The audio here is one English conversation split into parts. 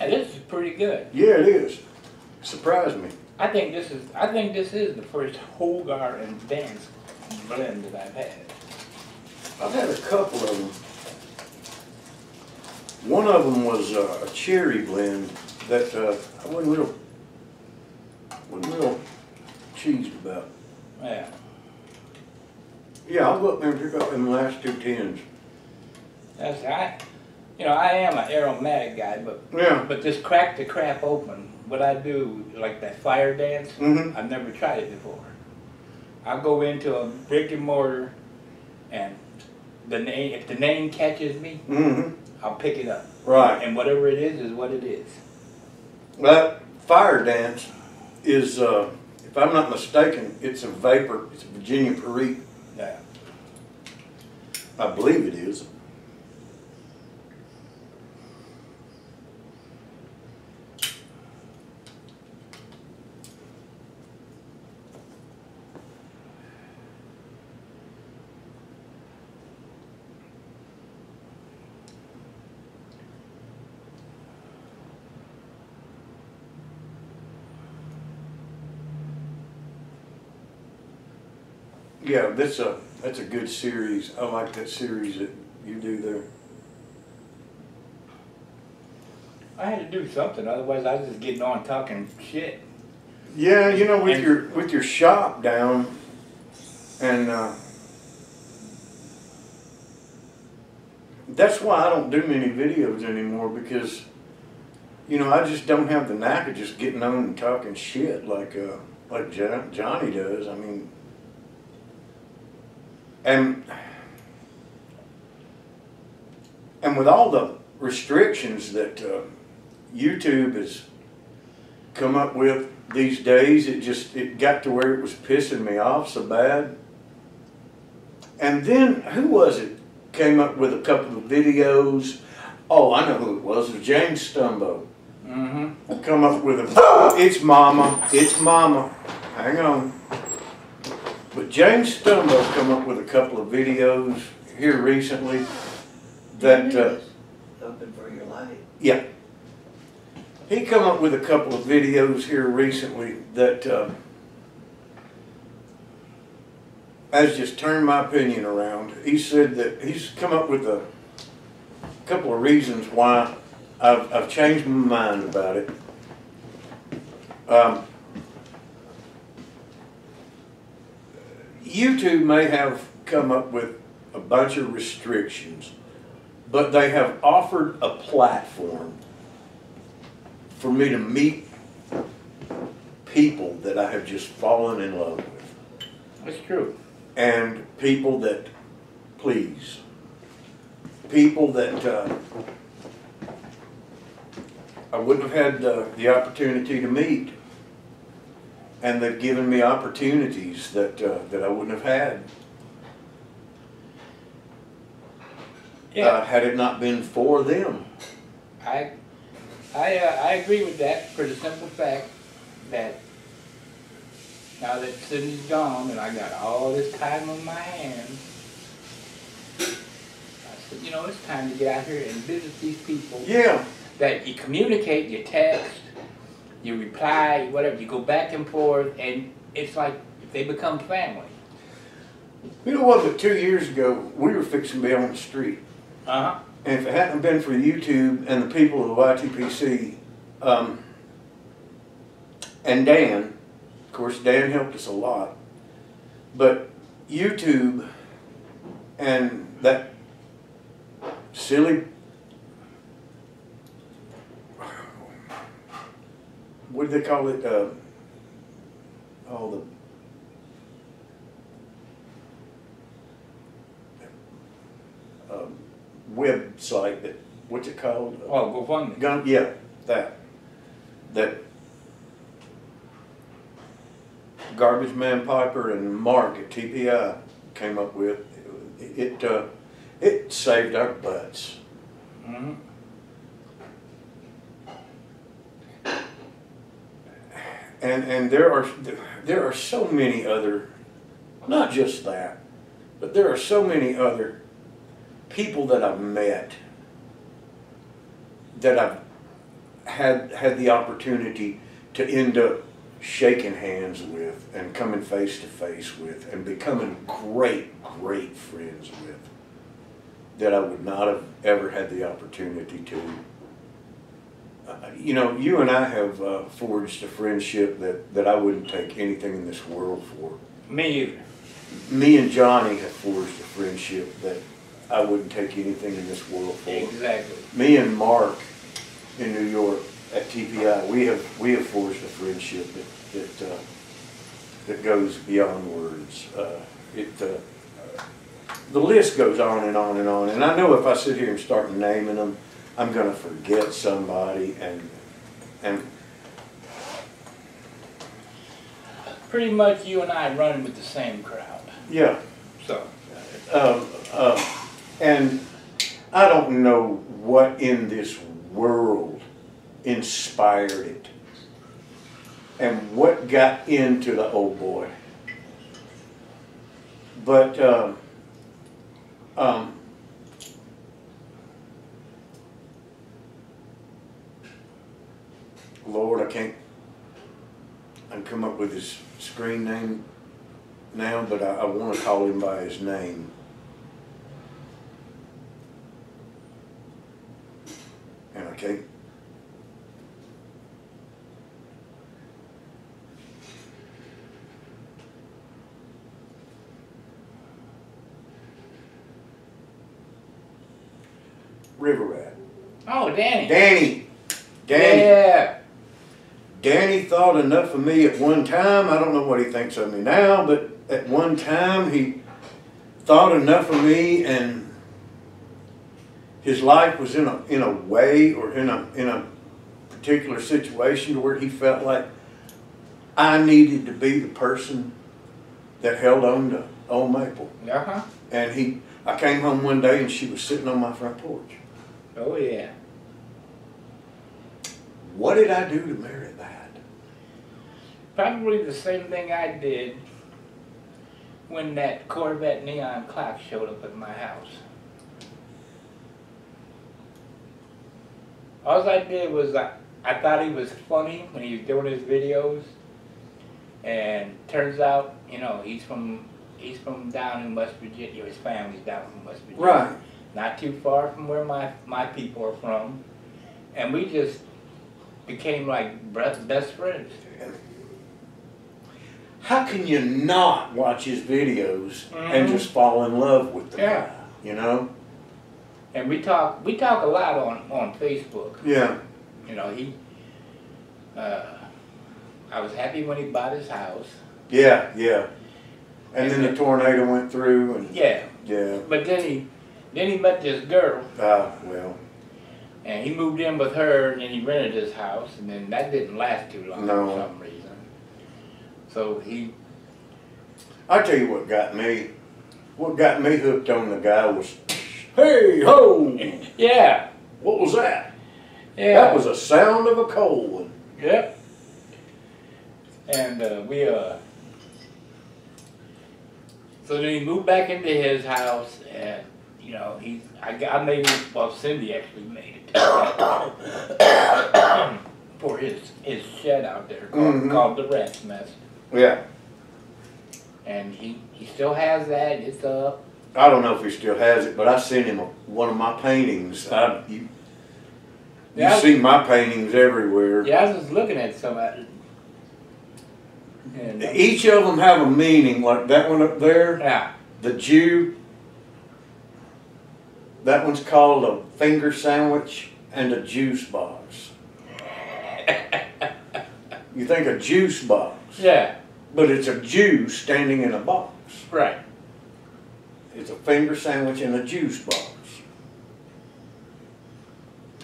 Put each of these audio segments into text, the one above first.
Now, this is pretty good. Yeah, it is. Surprised me. I think this is the first Hogar and Dance blend that I've had. I've had a couple of them. One of them was a cherry blend that I wasn't real cheesed about. Yeah. Yeah, I'll go up there and pick up them last 2 tins. That's I am an aromatic guy, but this crack the crap open. What I do, like that fire dance, I've never tried it before. I'll go into a brick and mortar, and if the name catches me, I'll pick it up. Right. And whatever it is what it is. That fire dance is, if I'm not mistaken, it's a vapor. It's a Virginia Perique. Yeah. I believe it is. Yeah, that's a good series. I like that series that you do there. I had to do something, otherwise I was just getting on talking shit. Yeah, you know, with your shop down, and that's why I don't do many videos anymore, because you know I just don't have the knack of just getting on and talking shit like Johnny does. I mean. And with all the restrictions that YouTube has come up with these days, it got to where it was pissing me off so bad. And then, who was it came up with a couple of videos? Oh, I know who it was. It was James Stumbo. Come up with it's Mama, hang on. But James Stumbo's come up with a couple of videos here recently that Open for your life. Yeah. He come up with a couple of videos here recently that has just turned my opinion around. He said that he's come up with a couple of reasons why I've changed my mind about it. YouTube may have come up with a bunch of restrictions, but they have offered a platform for me to meet people that I have just fallen in love with. That's true. And people that please. People that I wouldn't have had the opportunity to meet. And they've given me opportunities that I wouldn't have had had it not been for them. I agree with that for the simple fact that now that Sydney's gone and I got all this time on my hands, I said, you know, it's time to get out here and visit these people. Yeah. That you communicate, you text, you reply, whatever, you go back and forth, and it's like they become family. You know what, but 2 years ago, we were fixing to be on the street. And if it hadn't been for YouTube and the people of the YTPC, and Dan, of course Dan helped us a lot, but YouTube and that silly, what do they call it, website that, what's it called? Oh, GoFundMe. Yeah, that Garbage Man Piper and Mark at TPI came up with. It saved our butts. And there are so many other, not just that, but there are so many other people that I've met that had the opportunity to end up shaking hands with and coming face to face with and becoming great friends with, that I would not have ever had the opportunity to. You know, you and I have forged a friendship that I wouldn't take anything in this world for. Me either. Me and Johnny have forged a friendship that I wouldn't take anything in this world for. Exactly. Me and Mark in New York at TPI, we have forged a friendship that goes beyond words. The list goes on and on and on. And I know if I sit here and start naming them, I'm going to forget somebody, and Pretty much you and I run with the same crowd. yeah. So. And I don't know what in this world inspired it and what got into the old boy. But Lord, I can come up with his screen name now, but I want to call him by his name. And I can't. River Rat. Oh, Danny. Danny. Yeah. Danny thought enough of me at one time. I don't know what he thinks of me now, but at one time he thought enough of me, and his life was in a way, or in a particular situation, to where he felt like I needed to be the person that held on to old Maple. Uh-huh. And I came home one day and she was sitting on my front porch. Oh, yeah. What did I do to merit that? Probably the same thing I did when that Corvette neon clock showed up at my house. All I did was I thought he was funny when he was doing his videos, and turns out, you know, he's from down in West Virginia. His family's down from West Virginia. Right. Not too far from where my people are from, and we just became like best friends. How can you not watch his videos and just fall in love with the guy, you know? And we talk a lot on Facebook. Yeah. You know, I was happy when he bought his house. Yeah, yeah. And then the tornado went through, and yeah. But then he met this girl. Well. And he moved in with her, and then he rented his house, and then that didn't last too long for some reason. So I tell you what got me hooked on the guy was, hey ho! Yeah. What was that? Yeah. That was a sound of a cold one. Yep. And so then he moved back into his house, and you know, I made it, well, Cindy actually made it for his shed out there called the Rat's Nest. Yeah. And he still has that. It's up. I don't know if he still has it, but I sent him one of my paintings. You see my paintings everywhere. Yeah, I was just looking at some of it. And, each of them have a meaning, like that one up there. Yeah. The Jew. That one's called a finger sandwich and a juice box. You think a juice box. Yeah. But it's a Jew standing in a box. Right. It's a finger sandwich and a juice box.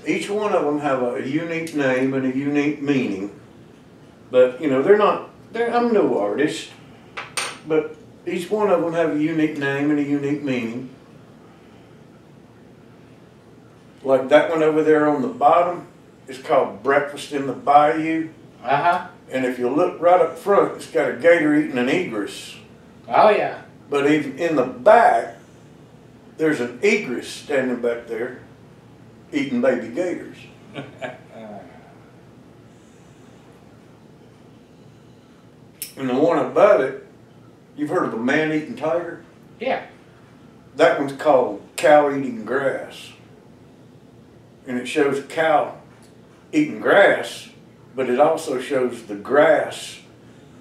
Each one of them have a unique name and a unique meaning. But, you know, I'm no artist. But each one of them have a unique name and a unique meaning. Like that one over there on the bottom is called Breakfast in the Bayou. Uh-huh. And if you look right up front, it's got a gator eating an egress. Oh, yeah. But in the back, there's an egress standing back there eating baby gators. And the one above it, you've heard of the man-eating tiger? Yeah. That one's called cow eating grass. And it shows a cow eating grass, but it also shows the grass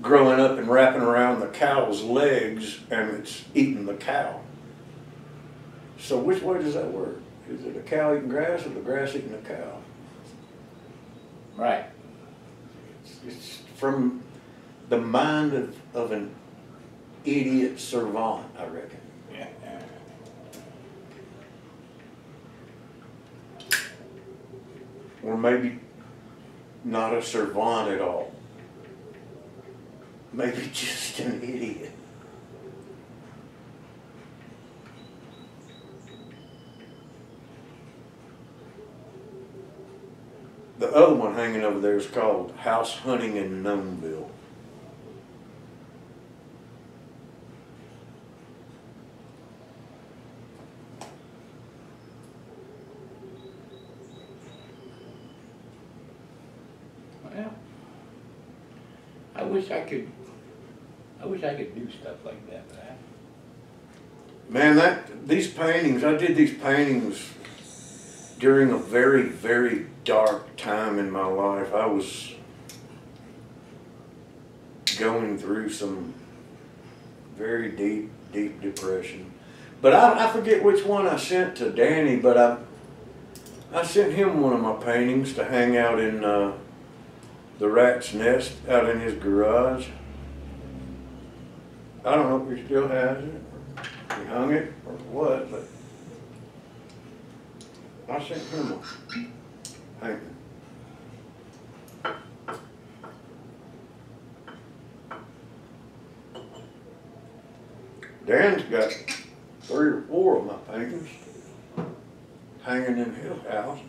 growing up and wrapping around the cow's legs, and it's eating the cow. So which way does that work? Is it a cow eating grass or the grass eating the cow? Right. It's from the mind of an idiot savant, I reckon. Yeah. Or maybe not a savant at all. Maybe just an idiot. The other one hanging over there is called House Hunting in Gnomeville. Well, I wish I could do stuff like that, but Man, these paintings, I did these paintings during a very, very dark time in my life. I was going through some very deep, deep depression. But I forget which one I sent to Danny, but I sent him one of my paintings to hang out in the rat's nest out in his garage. I don't know if he still has it, or he hung it, or what, but I sent him a painting. Dan's got 3 or 4 of my paintings hanging in his house.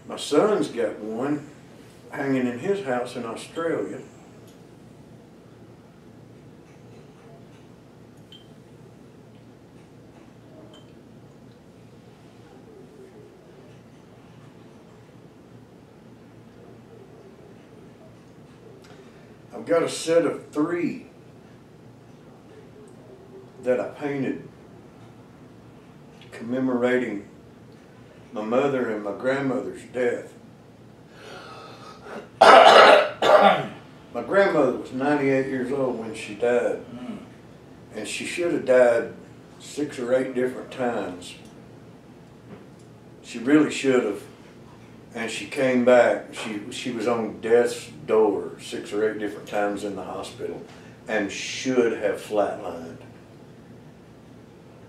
My son's got one hanging in his house in Australia. I've got a set of 3 that I painted commemorating my mother and my grandmother's death. My grandmother was 98 years old when she died, and she should have died 6 or 8 different times. She really should have. And she came back. She was on death's door 6 or 8 different times in the hospital and should have flatlined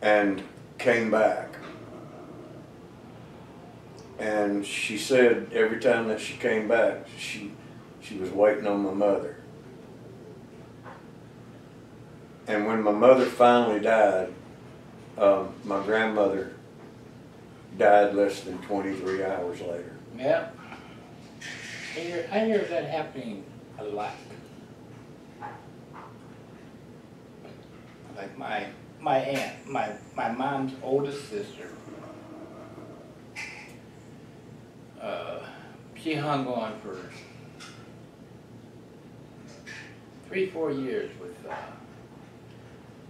and came back. And she said every time that she came back, she was waiting on my mother. And when my mother finally died, my grandmother died less than 23 hours later. yeah. I hear that happening a lot. Like my aunt, my mom's oldest sister. She hung on for 3-4 years with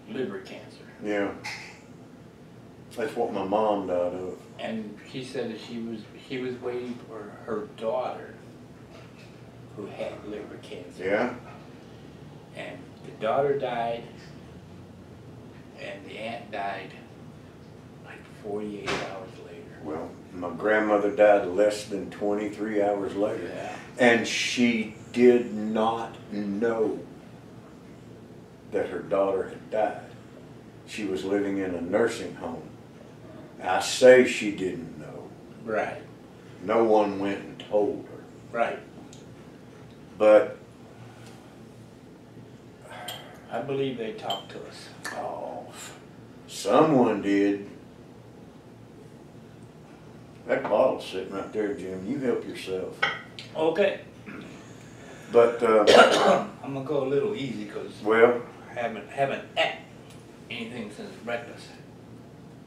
liver cancer. Yeah. That's what my mom died of. And she said that she was waiting for her daughter who had liver cancer. Yeah? And the daughter died, and the aunt died like 48 hours later. Well, my grandmother died less than 23 hours later. Yeah. And she did not know that her daughter had died. She was living in a nursing home. I say she didn't know. Right. No one went and told her. Right. But I believe they talked to us. oh, someone did. That bottle's sitting right there, Jim. You help yourself. Okay. But I'm gonna go a little easy because well, I haven't ate anything since breakfast.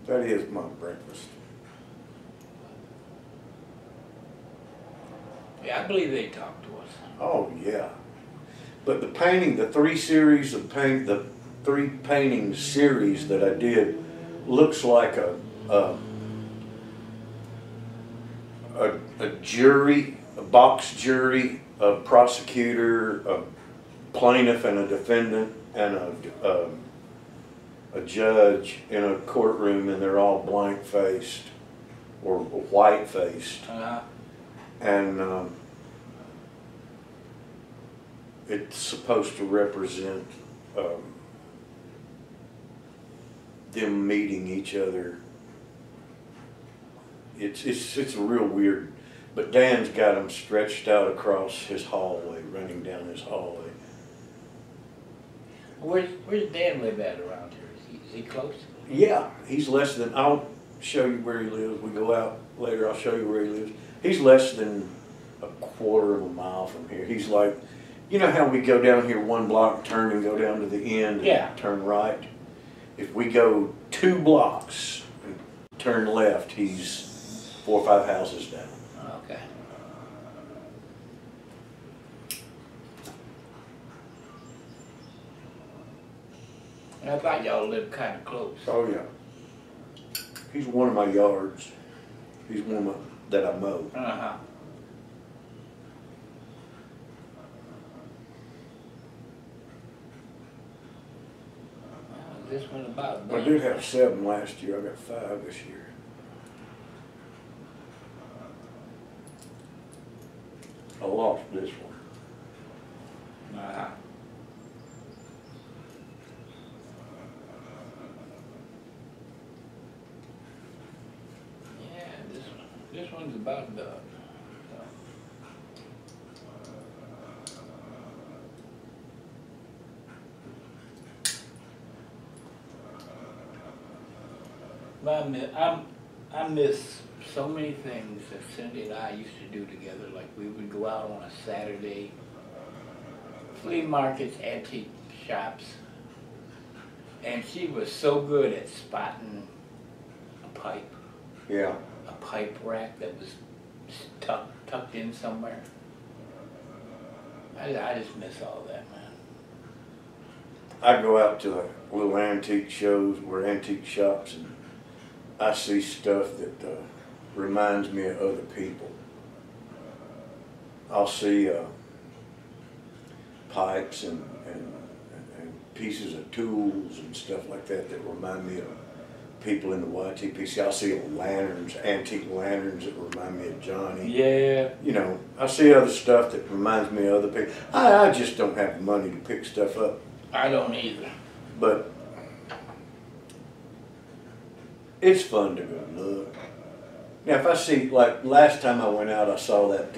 that is my breakfast. Yeah, I believe they talked to us. Oh yeah. But the painting, the three painting series that I did looks like a jury, a box jury, a prosecutor, a plaintiff and a defendant, and a judge in a courtroom, and they're all blank-faced or white-faced. And it's supposed to represent them meeting each other. It's real weird, but Dan's got them stretched out across his hallway, running down his hallway. Where's Dan live at around here? Is he close? Yeah, he's less than, I'll show you where he lives. We go out later, I'll show you where he lives. He's less than a quarter of a mile from here. He's like, you know how we go down here one block, turn and go down to the end and turn right? If we go 2 blocks and turn left, he's 4 or 5 houses down. Okay. I thought y'all lived kind of close. Oh yeah. He's one of my yards. He's one of my, that I mow. This one about. I did have 7 last year. I got 5 this year. I lost this one. Yeah, this one's about the. I miss so many things that Cindy and I used to do together. Like we would go out on a Saturday, flea markets, antique shops, and she was so good at spotting a pipe. Yeah. A pipe rack that was tucked in somewhere. I just miss all that, man. I go out to little antique shows or antique shops, and I see stuff that reminds me of other people. I'll see pipes and pieces of tools and stuff like that that remind me of people in the YTPC. I'll see lanterns, antique lanterns that remind me of Johnny. Yeah. You know, I see other stuff that reminds me of other people. I just don't have the money to pick stuff up. I don't either. But it's fun to go look. Now, if I see, like last time I went out, I saw that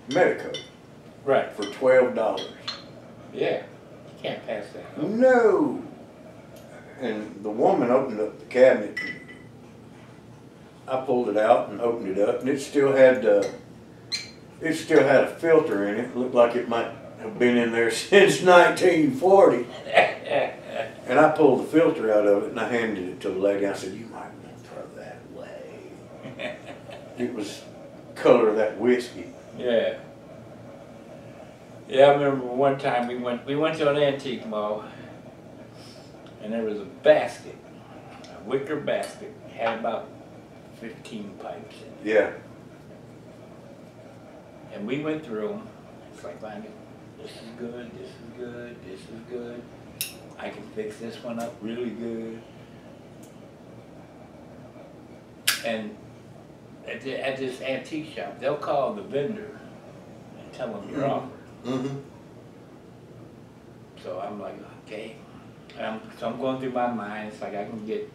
Medico. Right. For $12. Yeah. You can't pass that up. No. And the woman opened up the cabinet. I pulled it out and opened it up, and it still had a filter in it. It looked like it might have been in there since 1940. And I pulled the filter out of it and I handed it to the lady. I said, "You might want to throw that away." It was color of that whiskey. Yeah. Yeah, I remember one time we went to an antique mall, and there was a basket, a wicker basket, had about 15 pipes in it. Yeah. And we went through them. It's like, this is good, this is good, this is good. I can fix this one up really good. And at this antique shop, they'll call the vendor and tell them your offer. Mm-hmm. So I'm like, okay. So I'm going through my mind. It's like I can get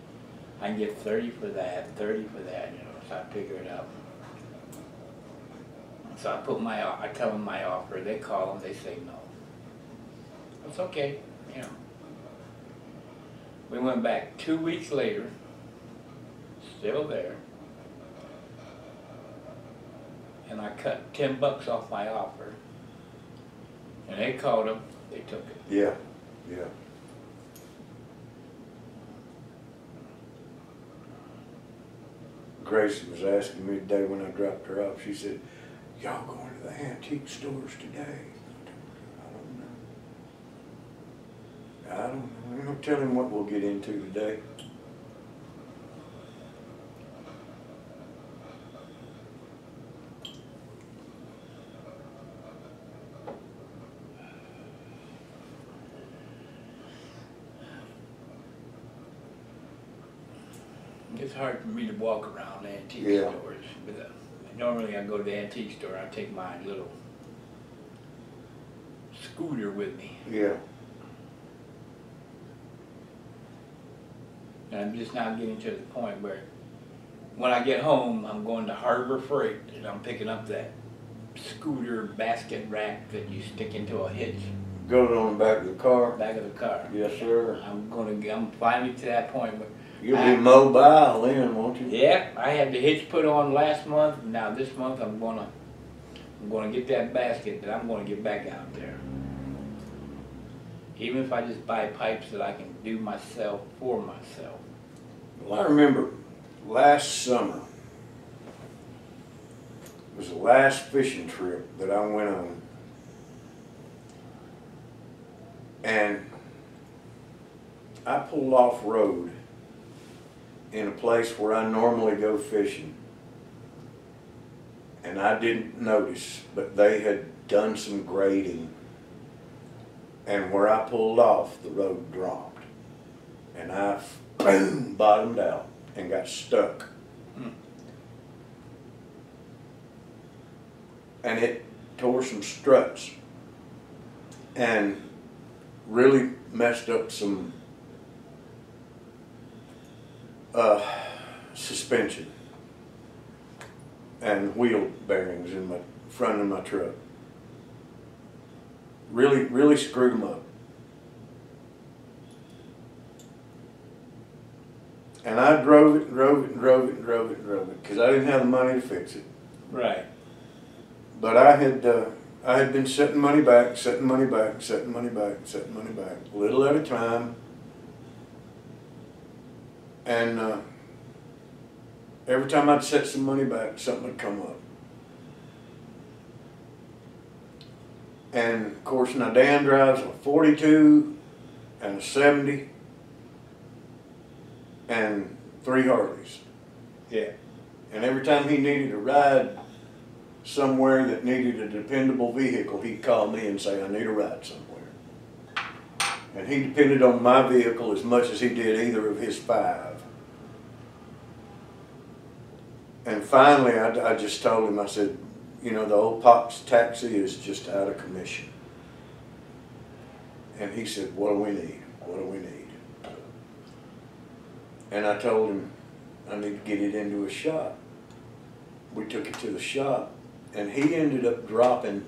30 for that, 30 for that, you know. So I figure it out. So I tell them my offer. They call them. They say no. It's okay, you know. We went back 2 weeks later. Still there. And I cut $10 off my offer. And they called them. They took it. Yeah. Yeah. Gracie was asking me today when I dropped her off, she said, y'all going to the antique stores today? I don't know. Ain't no telling what we'll get into today. It's hard for me to walk around antique stores. But, normally I go to the antique store, I take my little scooter with me. Yeah. And I'm just now getting to the point where when I get home, I'm going to Harbor Freight and I'm picking up that scooter basket rack that you stick into a hitch. Goes on the back of the car? Back of the car. Yes, sir. I'm finally to that point where you'll be mobile then, won't you? Yeah, I had the hitch put on last month. Now this month I'm gonna get that basket that I'm gonna get back out there. Even if I just buy pipes that I can do myself for myself. Well, I remember last summer was the last fishing trip that I went on. And I pulled off road in a place where I normally go fishing. And I didn't notice, but they had done some grading. And where I pulled off, the road dropped. And I, boom, bottomed out and got stuck. And it tore some struts and really messed up some suspension and wheel bearings in my front of my truck. Really screwed them up. And I drove it because I didn't have the money to fix it. Right. But I had been setting money back, little at a time. And every time I'd set some money back, something would come up. And of course, now Dan drives a 42 and a 70 and 3 Harleys. Yeah. And every time he needed a ride somewhere that needed a dependable vehicle, he'd call me and say, I need a ride somewhere. And he depended on my vehicle as much as he did either of his 5. And finally, I just told him, I said, you know, the Ole'Pops taxi is just out of commission. And he said, what do we need? What do we need? And I told him, I need to get it into a shop. We took it to the shop, and he ended up dropping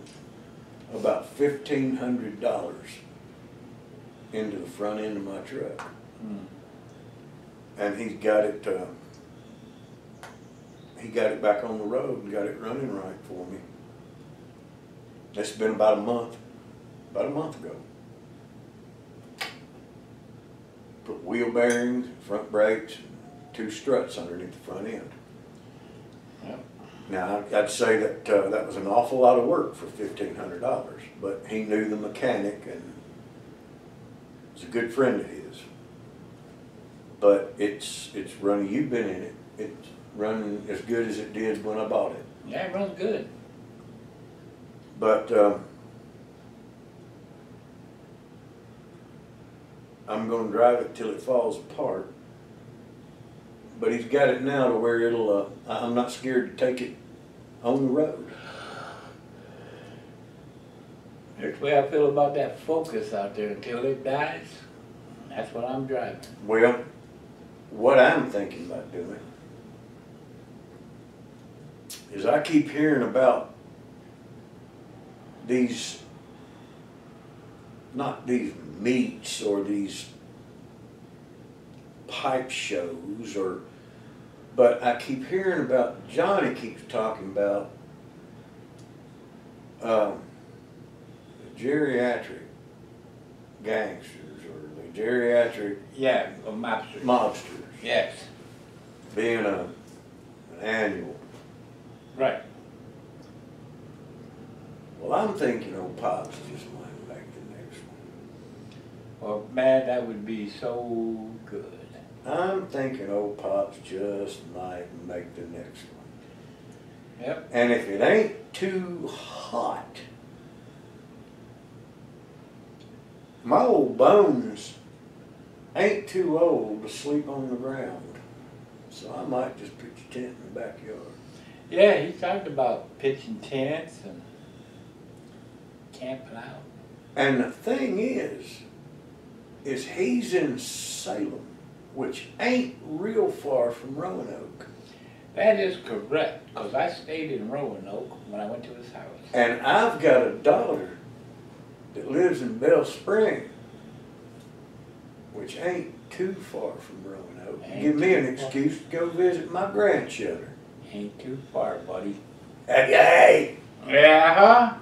about $1,500 into the front end of my truck. And he got it back on the road and got it running right for me. It's been about a month ago. Put wheel bearings, front brakes, and 2 struts underneath the front end. Yep. Now, I'd say that that was an awful lot of work for $1,500, but he knew the mechanic and was a good friend of his. But it's running, you've been in it, it's running as good as it did when I bought it. Yeah, it runs good. But I'm going to drive it till it falls apart. But he's got it now to where it'll, I'm not scared to take it on the road. That's the way I feel about that Focus out there. Until it dies, that's what I'm driving. Well, what I'm thinking about doing is I keep hearing about these, not these meets or these pipe shows, but I keep hearing about, Johnny keeps talking about geriatric gangsters or the geriatric Yeah, mobsters. mobsters. Yes. Being a an annual. Right. Well, I'm thinking Ole'Pops just might make the next one. Well, man, that would be so good. I'm thinking Ole'Pops just might make the next one. Yep. And if it ain't too hot, my old bones ain't too old to sleep on the ground. So I might just pitch a tent in the backyard. Yeah, he talked about pitching tents and camping out. And the thing is he's in Salem, which ain't real far from Roanoke. That is correct, because I stayed in Roanoke when I went to his house. And I've got a daughter that lives in Bell Spring, which ain't too far from Roanoke. Give me an excuse to go visit my grandchildren. Ain't too far, buddy. Hey! Yeah, huh?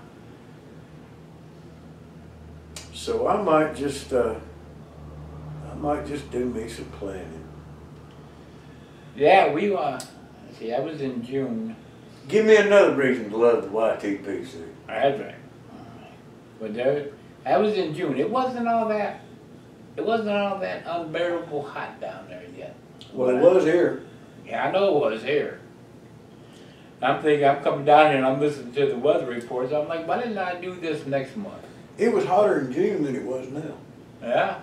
So I might just do me some planning. Yeah, we see, I was in June. Give me another reason to love the YTPC. That's right. But that was in June. It wasn't all that unbearable hot down there yet. Well, it was here. Yeah, I know it was here. I'm thinking, I'm coming down here and I'm listening to the weather reports. I'm like, why didn't I do this next month? It was hotter in June than it was now. Yeah.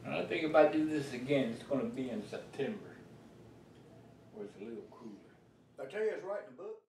I think if I do this again, it's going to be in September, where it's a little cooler. I tell you, it's right in the book.